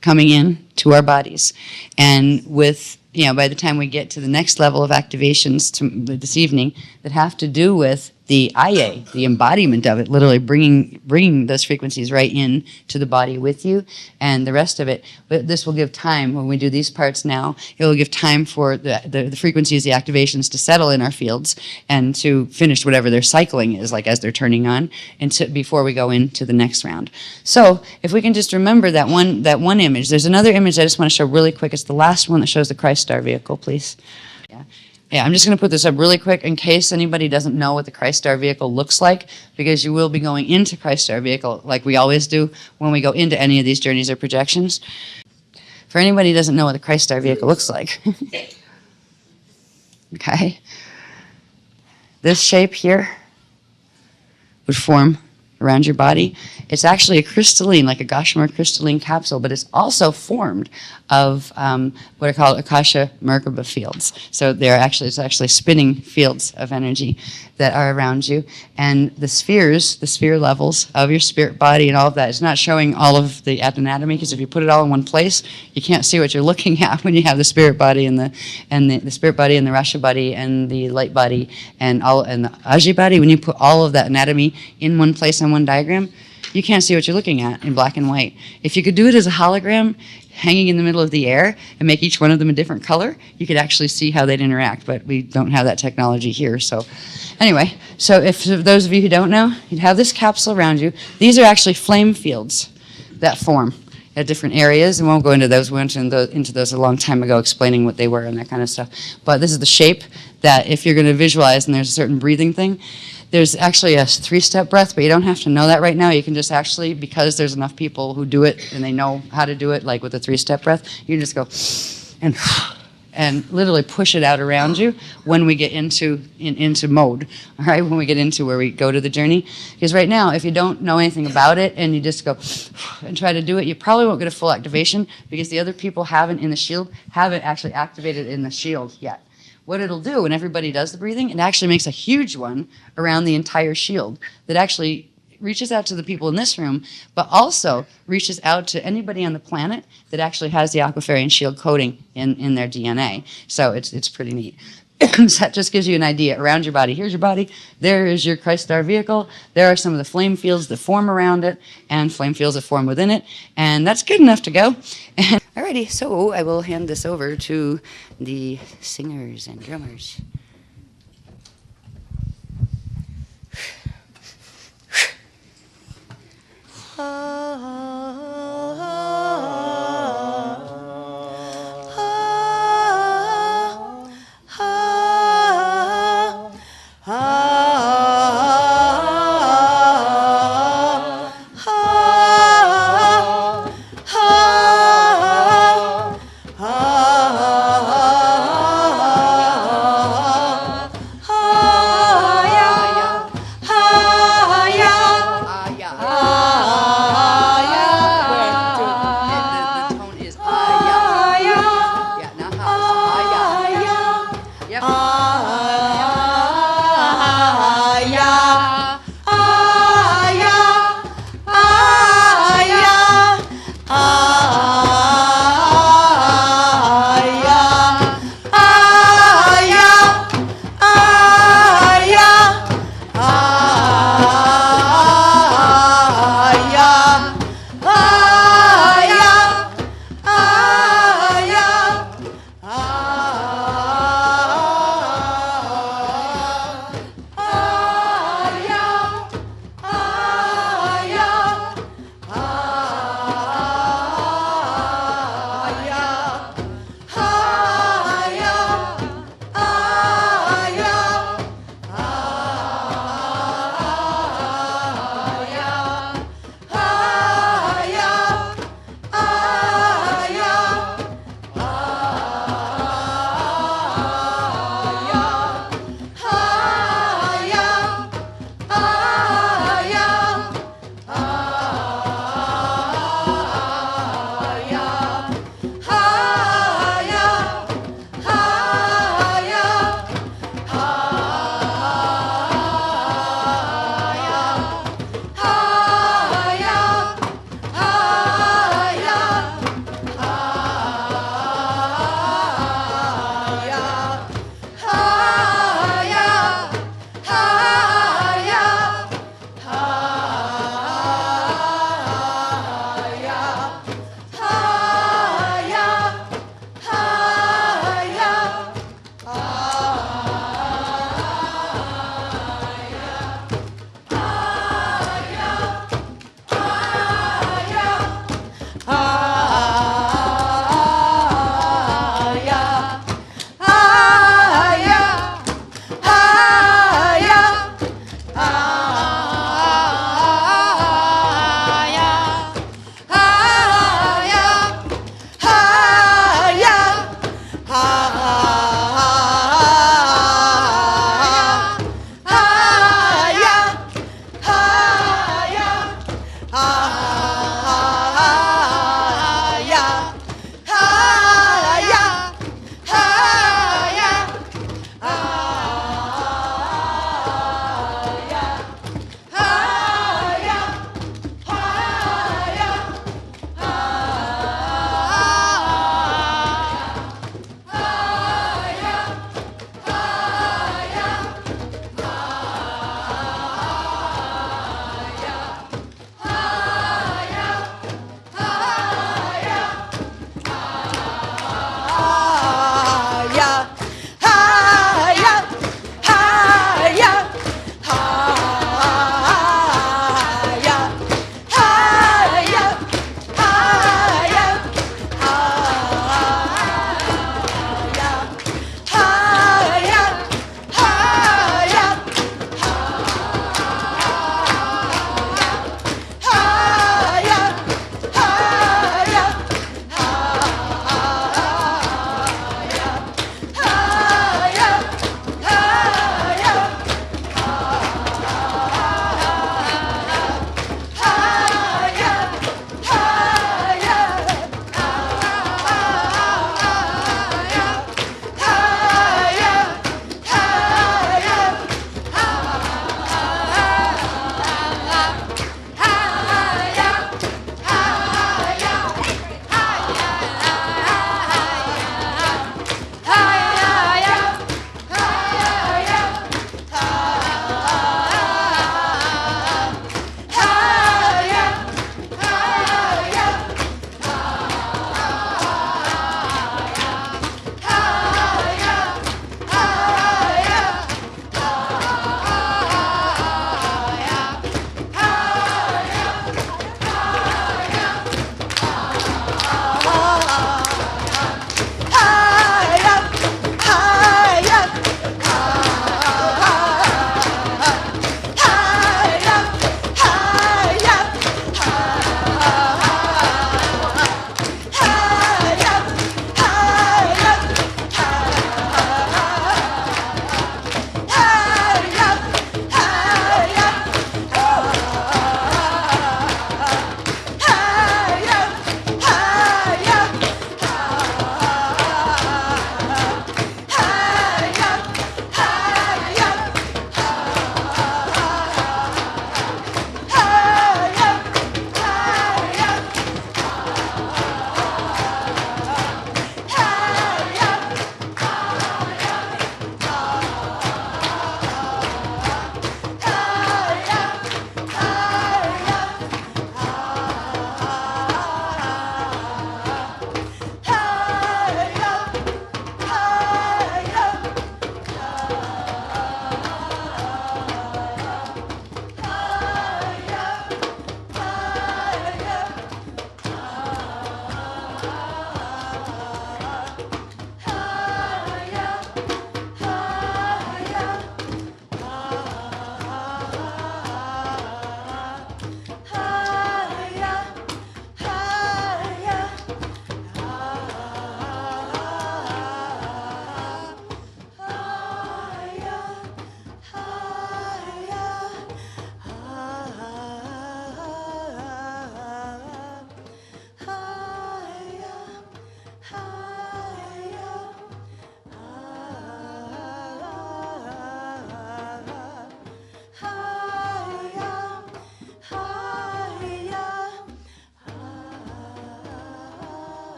coming in to our bodies. And with, by the time we get to the next level of activations this evening that have to do with the Aye, the embodiment of it, literally bringing those frequencies right in to the body with you, and the rest of it. But this will give time, when we do these parts now, it will give time for the frequencies, the activations to settle in our fields and to finish whatever their cycling is, like as they're turning on, and before we go into the next round. So if we can just remember that one image. There's another image I just want to show really quick. It's the last one that shows the Christ Star vehicle, please. Yeah, I'm just going to put this up really quick in case anybody doesn't know what the Christ Star vehicle looks like, because you will be going into Christ Star vehicle like we always do when we go into any of these journeys or projections. For anybody who doesn't know what the Christ Star vehicle looks like, okay, this shape here would form around your body. It's actually a crystalline, like a gossamer crystalline capsule, but it's also formed of what are called Akasha Merkaba fields. So it's actually spinning fields of energy that are around you. And the sphere levels of your spirit body and all of that is not showing all of the anatomy, because if you put it all in one place, you can't see what you're looking at when you have the spirit body and the spirit body and the Rasha body and the light body and the Aji body. When you put all of that anatomy in one place on one diagram, you can't see what you're looking at in black and white. If you could do it as a hologram hanging in the middle of the air and make each one of them a different color, you could actually see how they'd interact, but we don't have that technology here. So anyway, so if those of you who don't know, you'd have this capsule around you. These are actually flame fields that form at different areas, and we won't go into those. We went into those a long time ago explaining what they were and that kind of stuff. But this is the shape that if you're going to visualize, and there's a certain breathing thing, there's actually a 3-step breath, but you don't have to know that right now. You can just actually, because there's enough people who do it and they know how to do it, like with a 3-step breath, you just go and literally push it out around you when we get into mode, all right, when we get into where we go to the journey. Because right now, if you don't know anything about it and you just go and try to do it, you probably won't get a full activation, because the other people haven't actually activated in the shield yet. What it'll do when everybody does the breathing, it actually makes a huge one around the entire shield that actually reaches out to the people in this room, but also reaches out to anybody on the planet that actually has the Aquafarian shield coding in their DNA. So it's pretty neat. So that just gives you an idea around your body. Here's your body. There is your Christ Star vehicle. There are some of the flame fields that form around it and flame fields that form within it. And that's good enough to go. Alrighty, so I will hand this over to the singers and drummers.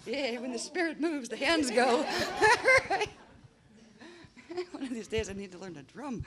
Yeah, when the spirit moves, the hands go. Right. One of these days I need to learn to drum.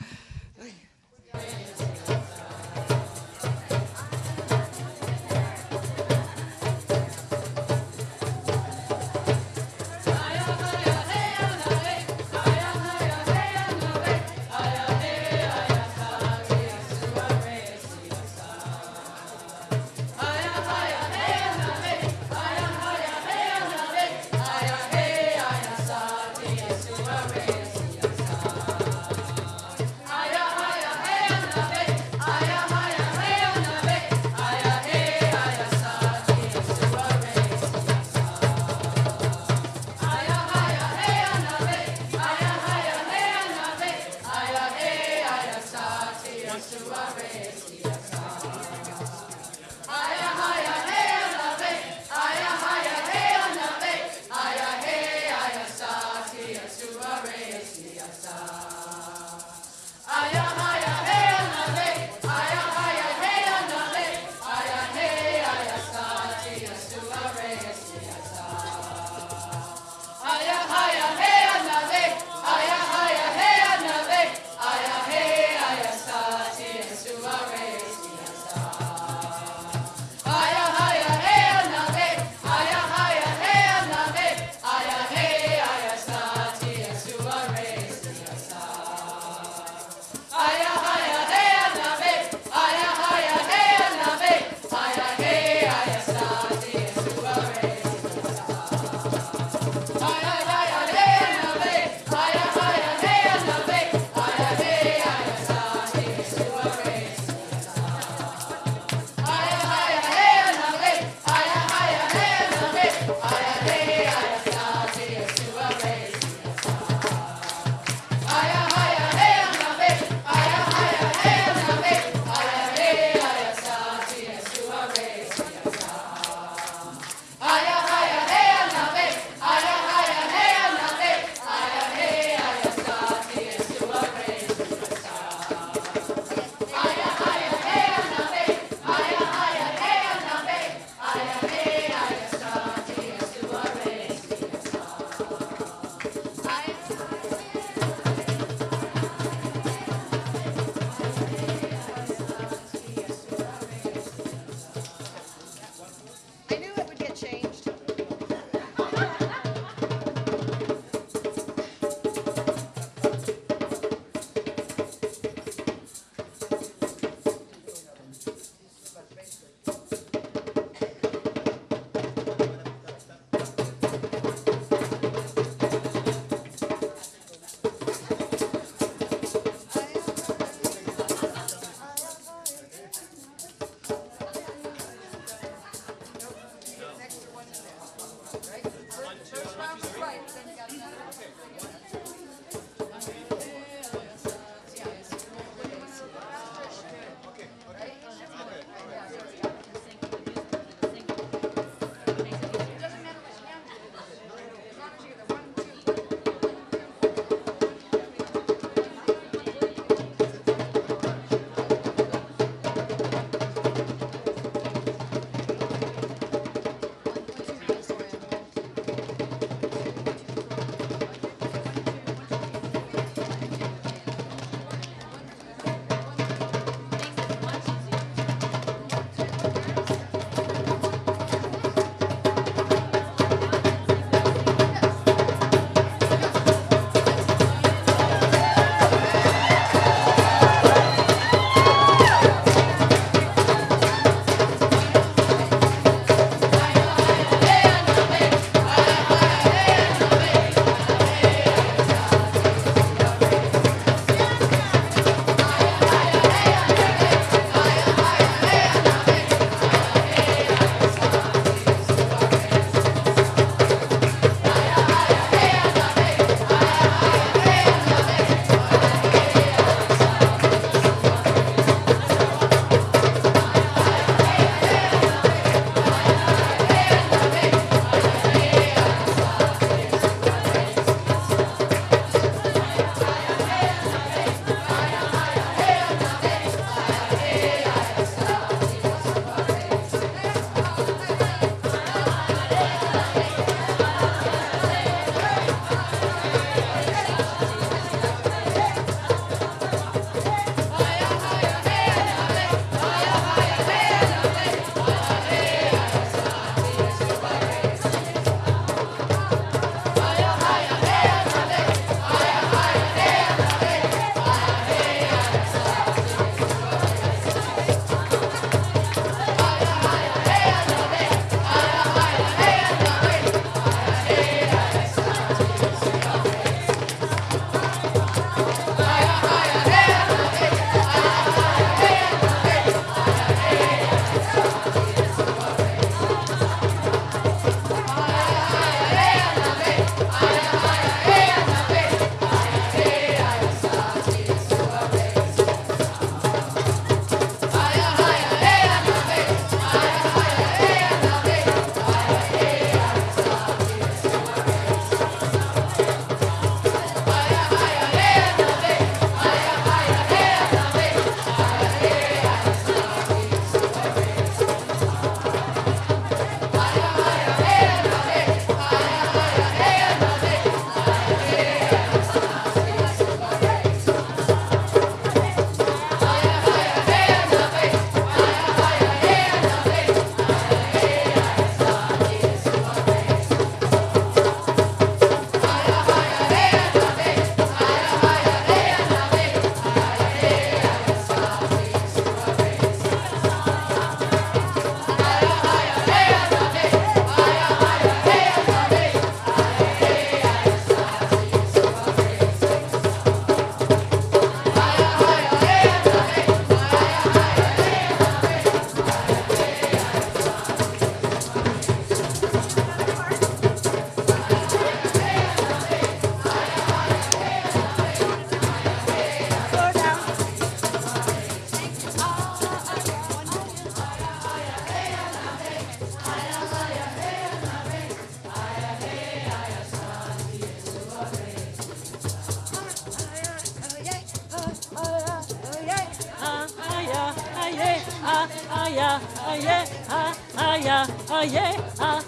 yeah, yeah, yeah, yeah, yeah, yeah,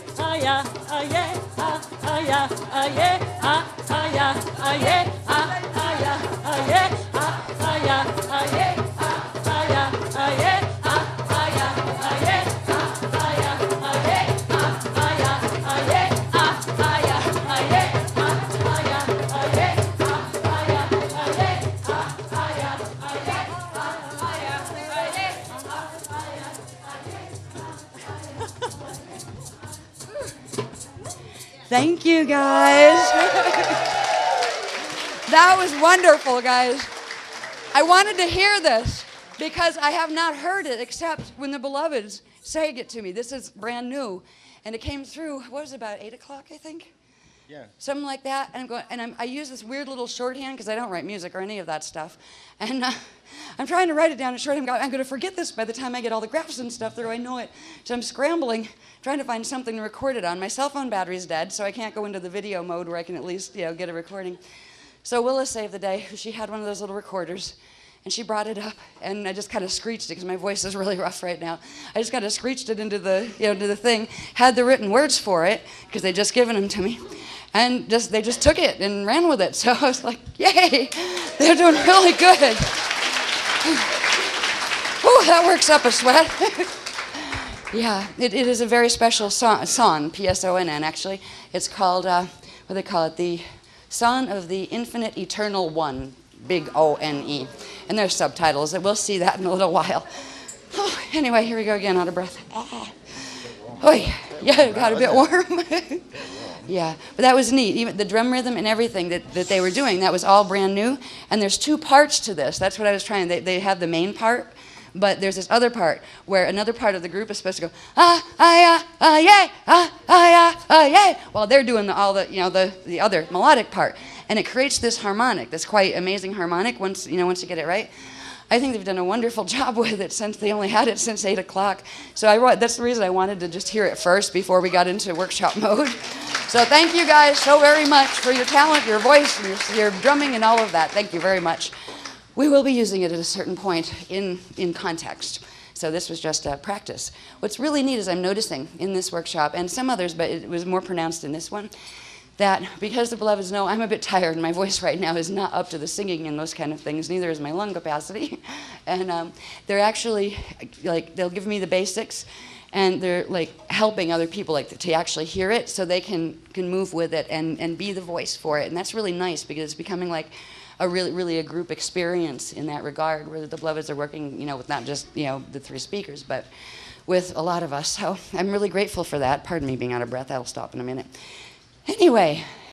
yeah, yeah, yeah, yeah, Thank you, guys. That was wonderful, guys. I wanted to hear this because I have not heard it except when the Beloveds sang it to me. This is brand new. And it came through, what was it, about 8 o'clock, I think? Yeah. Something like that. And I'm going, and I use this weird little shorthand because I don't write music or any of that stuff. And I'm trying to write it down in shorthand. I'm going to forget this by the time I get all the graphs and stuff through. I know it. So I'm scrambling, trying to find something to record it on. My cell phone battery's dead, so I can't go into the video mode where I can at least, get a recording. So Willa saved the day. She had one of those little recorders. And she brought it up, and I just kind of screeched it because my voice is really rough right now. I just kind of screeched it into the, to the thing. Had the written words for it because they'd just given them to me, and they just took it and ran with it. So I was like, "Yay! They're doing really good." Ooh, that works up a sweat. Yeah, it is a very special song, P-S-O-N-N. Actually, it's called what do they call it? The Song of the Infinite Eternal One. Big O-N-E. And there's subtitles, and we'll see that in a little while. Oh, anyway, here we go again, out of breath. Oh, yeah, it got a bit warm. Yeah, but that was neat. Even the drum rhythm and everything that they were doing, that was all brand new. And there's two parts to this. That's what I was trying. They have the main part, but there's this other part where another part of the group is supposed to go, yeah, yeah, while they're doing the other melodic part. And it creates this harmonic, this quite amazing harmonic once you get it right. I think they've done a wonderful job with it since they only had it since 8 o'clock. So that's the reason I wanted to just hear it first before we got into workshop mode. So thank you guys so very much for your talent, your voice, your drumming, and all of that. Thank you very much. We will be using it at a certain point in context. So this was just a practice. What's really neat is I'm noticing in this workshop, and some others, but it was more pronounced in this one, that because the Beloveds know I'm a bit tired and my voice right now is not up to the singing and those kind of things, neither is my lung capacity. And they're actually, they'll give me the basics, and they're helping other people to actually hear it so they can move with it and be the voice for it. And that's really nice because it's becoming really a group experience in that regard, where the Beloveds are working, with not just, the 3 speakers, but with a lot of us. So I'm really grateful for that. Pardon me being out of breath. I'll stop in a minute. Anyway,